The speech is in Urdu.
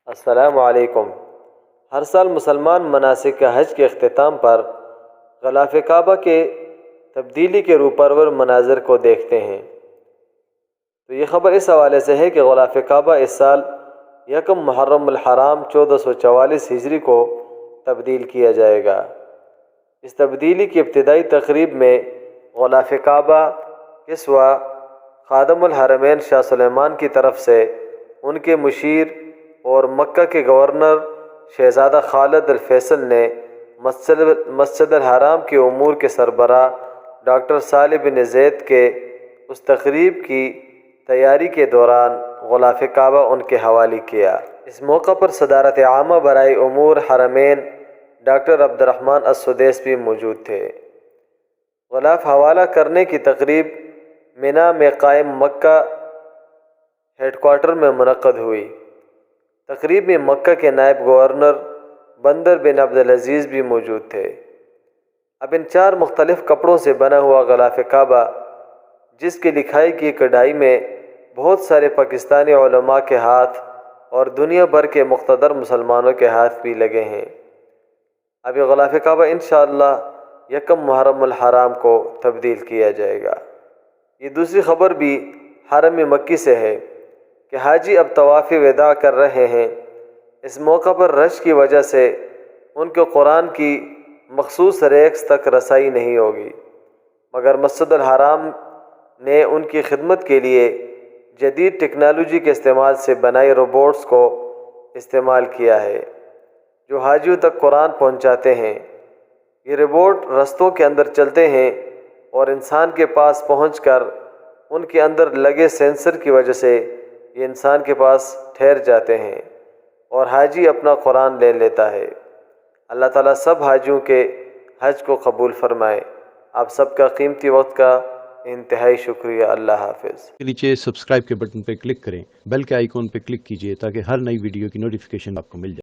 السلام علیکم۔ ہر سال مسلمان مناسک حج کے اختتام پر غلاف کعبہ کے تبدیلی کے روپرور مناظر کو دیکھتے ہیں۔ تو یہ خبر اس حوالے سے ہے کہ غلاف کعبہ اس سال یکم محرم الحرام 1444 ہجری کو تبدیل کیا جائے گا۔ اس تبدیلی کی ابتدائی تقریب میں غلاف کعبہ کسوہ خادم الحرمین شاہ سلیمان کی طرف سے ان کے مشیر اور مکہ کے گورنر شہزادہ خالد الفیصل نے مسجد الحرام کے امور کے سربراہ ڈاکٹر صالح بن زید کے اس تقریب کی تیاری کے دوران غلاف کعبہ ان کے حوالے کیا۔ اس موقع پر صدارت عامہ برائے امور حرمین ڈاکٹر عبد الرحمن السدیس بھی موجود تھے۔ غلاف حوالہ کرنے کی تقریب مینا میں قائم مکہ ہیڈ کوارٹر میں منعقد ہوئی۔ تقریب میں مکہ کے نائب گورنر بندر بن عبدالعزیز بھی موجود تھے۔ اب ان 4 مختلف کپڑوں سے بنا ہوا غلاف کعبہ، جس کی لکھائی کی کڑھائی میں بہت سارے پاکستانی علماء کے ہاتھ اور دنیا بھر کے مقتدر مسلمانوں کے ہاتھ بھی لگے ہیں۔ اب یہ غلاف کعبہ انشاءاللہ یکم محرم الحرام کو تبدیل کیا جائے گا۔ یہ دوسری خبر بھی حرم مکی سے ہے کہ حاجی اب طواف وداع کر رہے ہیں۔ اس موقع پر رش کی وجہ سے ان کو قرآن کی مخصوص ریکس تک رسائی نہیں ہوگی، مگر مسجد الحرام نے ان کی خدمت کے لیے جدید ٹیکنالوجی کے استعمال سے بنائے روبوٹس کو استعمال کیا ہے، جو حاجیوں تک قرآن پہنچاتے ہیں۔ یہ روبوٹ رستوں کے اندر چلتے ہیں اور انسان کے پاس پہنچ کر ان کے اندر لگے سینسر کی وجہ سے یہ انسان کے پاس ٹھہر جاتے ہیں اور حاجی اپنا قرآن لے لیتا ہے۔ اللہ تعالیٰ سب حاجیوں کے حج کو قبول فرمائے۔ آپ سب کا قیمتی وقت کا انتہائی شکریہ۔ اللہ حافظ۔ کے نیچے سبسکرائب کے بٹن پہ کلک کریں، بیل کے آئیکن پہ کلک کیجئے تاکہ ہر نئی ویڈیو کی نوٹیفیکیشن آپ کو مل جائے۔